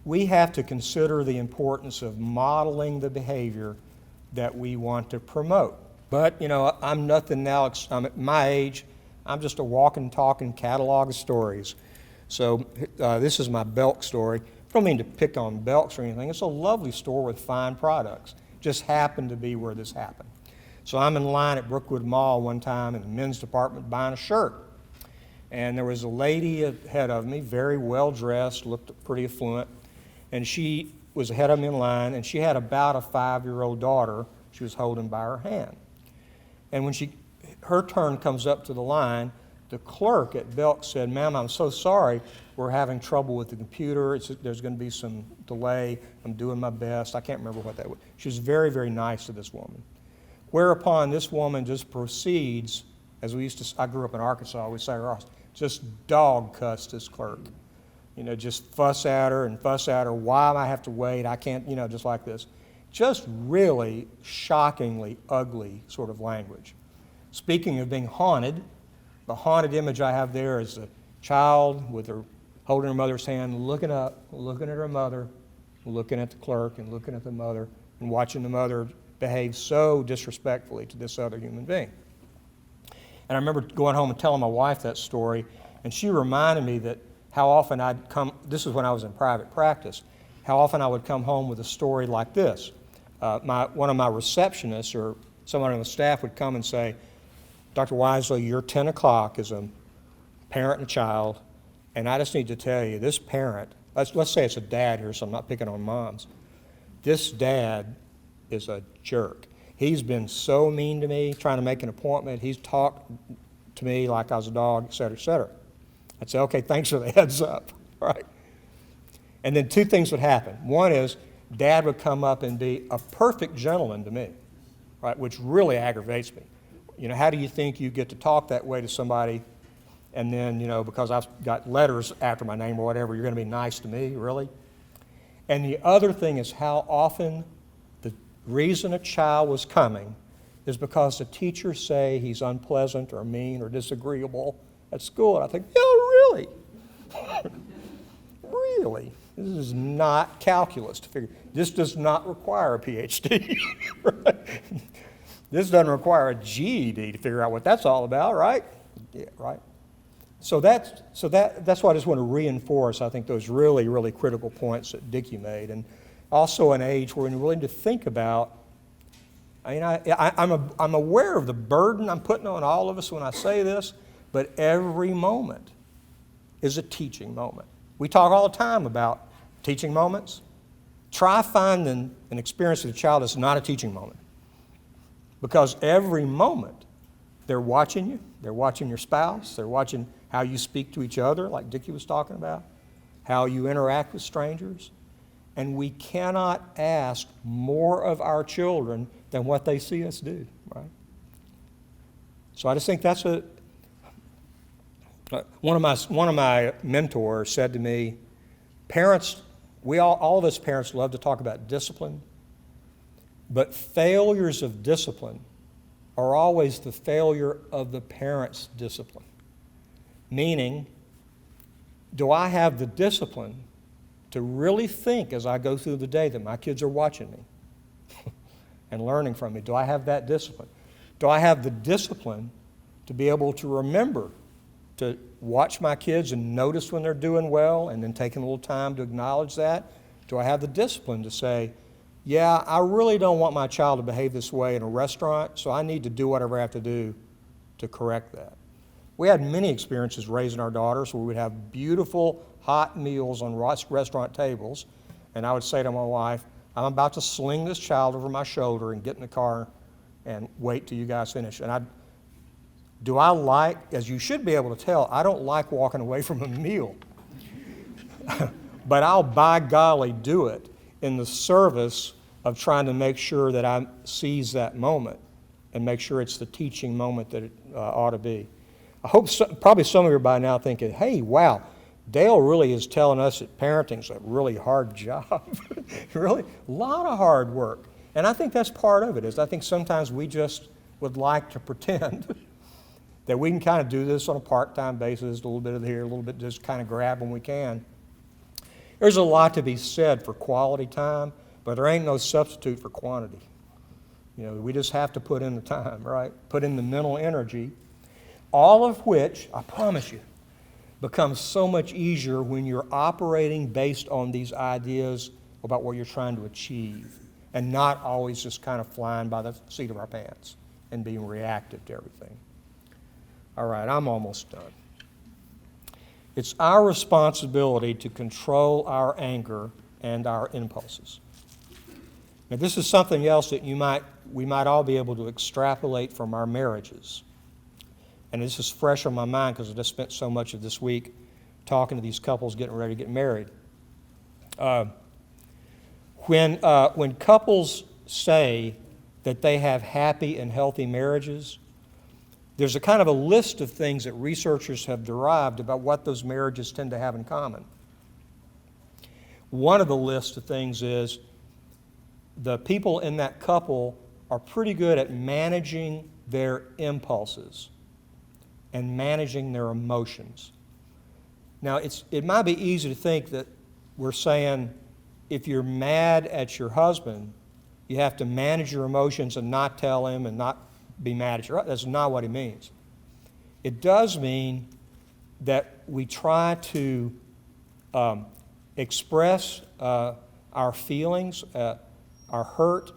we have to consider the importance of modeling the behavior that we want to promote. But, you know, I'm nothing now, I'm at my age, I'm just a walking, talking catalog of stories. So this is my Belk story. I don't mean to pick on Belks or anything. It's a lovely store with fine products. Just happened to be where this happened. So I'm in line at Brookwood Mall one time in the men's department buying a shirt. And there was a lady ahead of me, very well dressed, looked pretty affluent. And she was ahead of me in line, and she had about a 5-year-old daughter she was holding by her hand. And when her turn comes up to the line, the clerk at Belk said, "Ma'am, I'm so sorry. We're having trouble with the computer. There's going to be some delay. I'm doing my best." I can't remember what that was. She was very, very nice to this woman. Whereupon this woman just proceeds, as we used to, I grew up in Arkansas, we say, just dog cussed this clerk. You know, just fuss at her, why do I have to wait, I can't, you know, just like this. Just really shockingly ugly sort of language. Speaking of being haunted, the haunted image I have there is a child with her holding her mother's hand, looking up, looking at her mother, looking at the clerk and looking at the mother, and watching the mother behave so disrespectfully to this other human being. And I remember going home and telling my wife that story, and she reminded me that how often I'd come, this is when I was in private practice, how often I would come home with a story like this. One of my receptionists or someone on the staff would come and say, "Dr. Wisely, your 10 o'clock is a parent and a child, and I just need to tell you, this parent," let's say it's a dad here, so I'm not picking on moms, "this dad is a jerk. He's been so mean to me, trying to make an appointment. He's talked to me like I was a dog, et cetera, et cetera." I'd say, "Okay, thanks for the heads up," right? And then two things would happen. One is Dad would come up and be a perfect gentleman to me, right, which really aggravates me. You know, how do you think you get to talk that way to somebody, and then, you know, because I've got letters after my name or whatever, you're going to be nice to me, really? And the other thing is how often the reason a child was coming is because the teachers say he's unpleasant or mean or disagreeable at school. And I think, yeah, really? Really? This is not calculus to figure. This does not require a PhD. Right? This doesn't require a GED to figure out what that's all about, right? Yeah, right. So that's why I just want to reinforce, I think, those really, really critical points that Dickie made. And also an age where we're willing to think about, I mean, I'm aware of the burden I'm putting on all of us when I say this, but every moment is a teaching moment. We talk all the time about teaching moments. Try finding an experience with a child that's not a teaching moment. Because every moment, they're watching you, they're watching your spouse, they're watching how you speak to each other, like Dickie was talking about, how you interact with strangers. And we cannot ask more of our children than what they see us do, right? So I just think that's one of my mentors said to me, parents, all of us parents love to talk about discipline, but failures of discipline are always the failure of the parent's discipline. Meaning, do I have the discipline to really think as I go through the day that my kids are watching me and learning from me? Do I have that discipline? Do I have the discipline to be able to remember to watch my kids and notice when they're doing well and then taking a little time to acknowledge that? Do I have the discipline to say, yeah, I really don't want my child to behave this way in a restaurant, so I need to do whatever I have to do to correct that? We had many experiences raising our daughters where we'd have beautiful hot meals on restaurant tables, and I would say to my wife, I'm about to sling this child over my shoulder and get in the car and wait till you guys finish. And do I like, as you should be able to tell, I don't like walking away from a meal. But I'll by golly do it in the service of trying to make sure that I seize that moment and make sure it's the teaching moment that it ought to be. I hope probably some of you are by now thinking, hey, wow, Dale really is telling us that parenting's a really hard job. Really, a lot of hard work. And I think that's part of it, is I think sometimes we just would like to pretend that we can kind of do this on a part-time basis, a little bit of here, a little bit, just kind of grab when we can. There's a lot to be said for quality time, but there ain't no substitute for quantity. We just have to put in the time, right? Put in the mental energy, all of which, I promise you, becomes so much easier when you're operating based on these ideas about what you're trying to achieve and not always just kind of flying by the seat of our pants and being reactive to everything. All right, I'm almost done. It's our responsibility to control our anger and our impulses. Now, this is something else that we might all be able to extrapolate from our marriages. And this is fresh on my mind because I just spent so much of this week talking to these couples getting ready to get married. When couples say that they have happy and healthy marriages, there's a kind of a list of things that researchers have derived about what those marriages tend to have in common. One of the list of things is the people in that couple are pretty good at managing their impulses and managing their emotions. Now, it might be easy to think that we're saying if you're mad at your husband, you have to manage your emotions and not tell him and not be mad at your husband. That's not what he means. It does mean that we try to express our feelings, our hurt,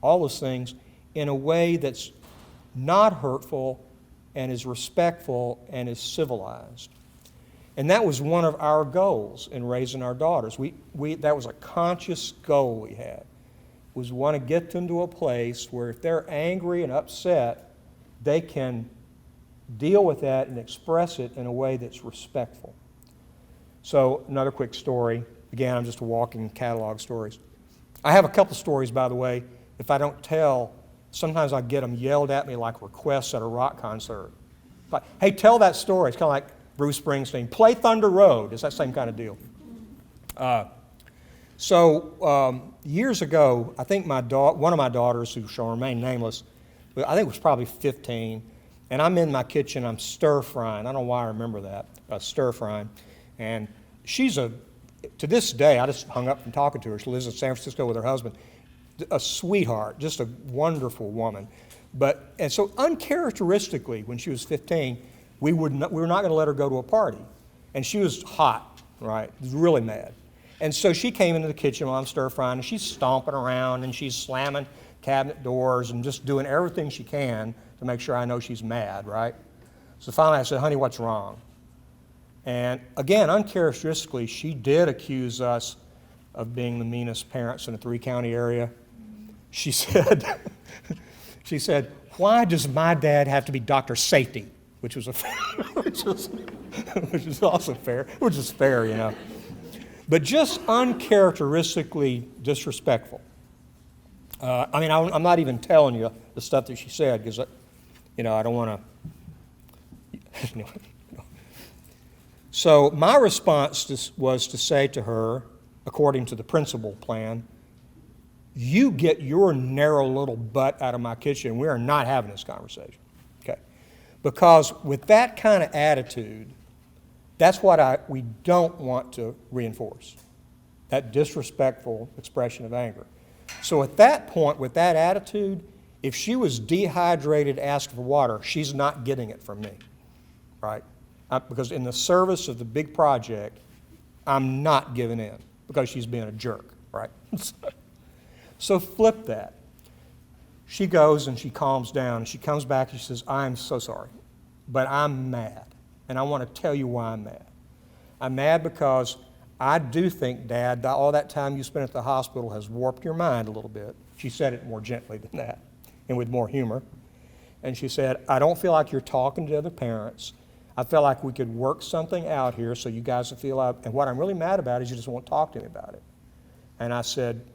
all those things in a way that's not hurtful and is respectful and is civilized. And that was one of our goals in raising our daughters. That was a conscious goal we had, was want to get them to a place where if they're angry and upset, they can deal with that and express it in a way that's respectful. So another quick story. Again, I'm just a walking catalog of stories. I have a couple stories, by the way. If I don't tell, sometimes I get them yelled at me like requests at a rock concert. Like, hey, tell that story. It's kind of like Bruce Springsteen. Play Thunder Road. It's that same kind of deal. Years ago, I think one of my daughters, who shall remain nameless, but I think it was probably 15, and I'm in my kitchen, I'm stir-frying. I don't know why I remember that, stir-frying. And to this day, I just hung up from talking to her. She lives in San Francisco with her husband. A sweetheart, just a wonderful woman. And so uncharacteristically, when she was 15, we were not going to let her go to a party. And she was hot, right? Really mad. And so she came into the kitchen while I'm stir-frying, and she's stomping around, and she's slamming cabinet doors and just doing everything she can to make sure I know she's mad, right? So finally I said, honey, what's wrong? And again, uncharacteristically, she did accuse us of being the meanest parents in the three-county area. She said, why does my dad have to be Dr. Safety? Which was also fair, which is fair, you know. But just uncharacteristically disrespectful. I'm not even telling you the stuff that she said because, I don't want to. So my response was to say to her, according to the principal plan, you get your narrow little butt out of my kitchen. We are not having this conversation, okay? Because with that kind of attitude, that's what we don't want to reinforce, that disrespectful expression of anger. So at that point, with that attitude, if she was dehydrated asking for water, she's not getting it from me, right? Because in the service of the big project, I'm not giving in because she's being a jerk, right? So flip that. She goes and she calms down and she comes back and she says, I'm so sorry, but I'm mad. And I want to tell you why I'm mad. I'm mad because I do think, Dad, that all that time you spent at the hospital has warped your mind a little bit. She said it more gently than that and with more humor. And she said, I don't feel like you're talking to other parents. I feel like we could work something out here so you guys will feel out. And what I'm really mad about is you just won't talk to me about it. And I said,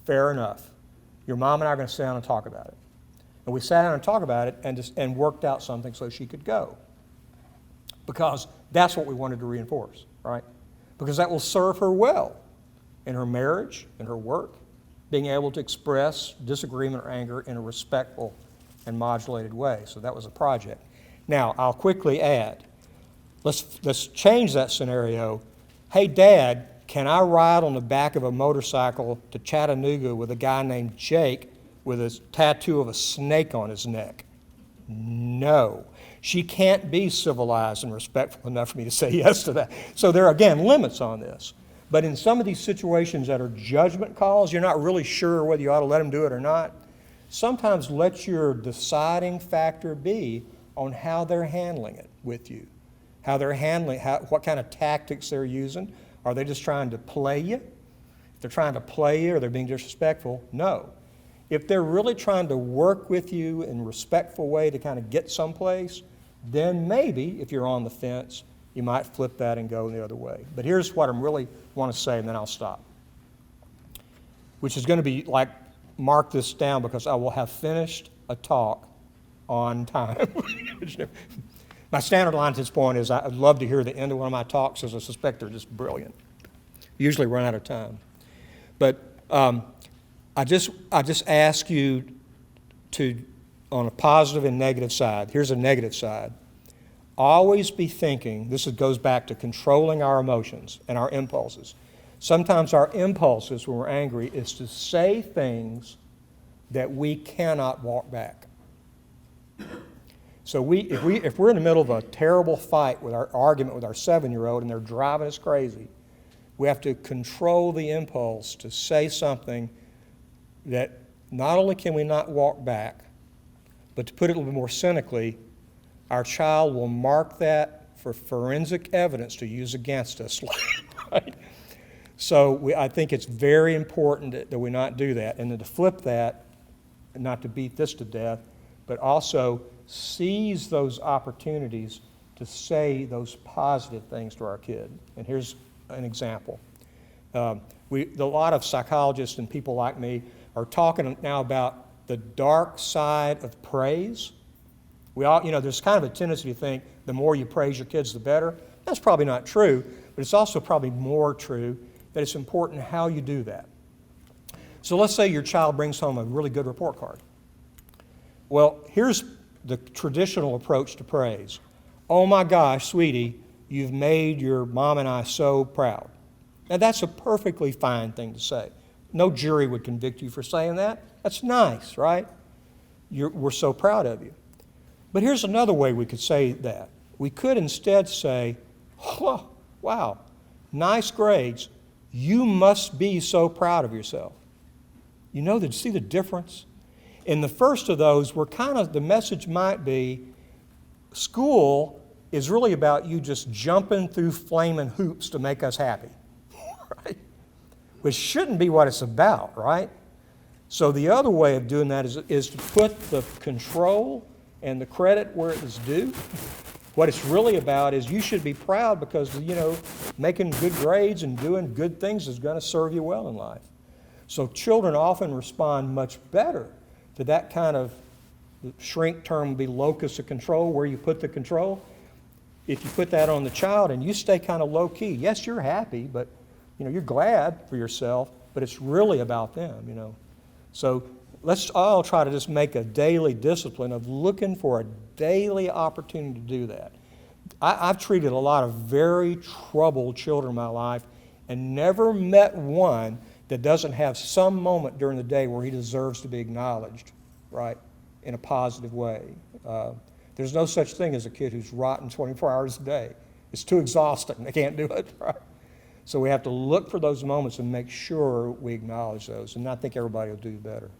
fair enough. Your mom and I are going to sit down and talk about it. And we sat down and talked about it and worked out something so she could go. Because that's what we wanted to reinforce, right? Because that will serve her well in her marriage, in her work, being able to express disagreement or anger in a respectful and modulated way. So that was a project. Now, I'll quickly add, let's change that scenario. Hey, Dad, can I ride on the back of a motorcycle to Chattanooga with a guy named Jake with a tattoo of a snake on his neck? No. She can't be civilized and respectful enough for me to say yes to that. So there are, again, limits on this. But in some of these situations that are judgment calls, you're not really sure whether you ought to let them do it or not. Sometimes let your deciding factor be on how they're handling it with you, how they're handling, what kind of tactics they're using. Are they just trying to play you? If they're trying to play you or they're being disrespectful, no. If they're really trying to work with you in a respectful way to kind of get someplace, then maybe, if you're on the fence, you might flip that and go the other way. But here's what I really want to say, and then I'll stop, which is going to be like, mark this down because I will have finished a talk on time. My standard line at this point is I'd love to hear the end of one of my talks, as I suspect they're just brilliant. Usually run out of time. But I just ask you to, on a positive and negative side, here's a negative side. Always be thinking, this goes back to controlling our emotions and our impulses. Sometimes our impulses when we're angry is to say things that we cannot walk back. So if we're in the middle of a terrible fight with our argument with our 7-year-old and they're driving us crazy, we have to control the impulse to say something that not only can we not walk back, but to put it a little bit more cynically, our child will mark that for forensic evidence to use against us. Right? So I think it's very important that we not do that. And then to flip that, not to beat this to death, but also seize those opportunities to say those positive things to our kid. And here's an example. A lot of psychologists and people like me are talking now about the dark side of praise. We all, there's kind of a tendency to think the more you praise your kids, the better. That's probably not true, but it's also probably more true that it's important how you do that. So let's say your child brings home a really good report card. Well, here's the traditional approach to praise. Oh my gosh, sweetie, you've made your mom and I so proud. Now that's a perfectly fine thing to say. No jury would convict you for saying that. That's nice, right? We're so proud of you. But here's another way we could say that. We could instead say, oh, wow, nice grades. You must be so proud of yourself. See the difference? In the first of those, the message might be, school is really about you just jumping through flaming hoops to make us happy, right? Which shouldn't be what it's about, right? So the other way of doing that is to put the control and the credit where it is due. What it's really about is you should be proud because, making good grades and doing good things is going to serve you well in life. So children often respond much better to that kind of, the shrink term would be locus of control, where you put the control. If you put that on the child and you stay kind of low key, yes, you're happy, but you're glad for yourself, but it's really about them, So let's all try to just make a daily discipline of looking for a daily opportunity to do that. I've treated a lot of very troubled children in my life and never met one that doesn't have some moment during the day where he deserves to be acknowledged, right, in a positive way. There's no such thing as a kid who's rotten 24 hours a day. It's too exhausting. They can't do it, right? So we have to look for those moments and make sure we acknowledge those, and I think everybody will do better.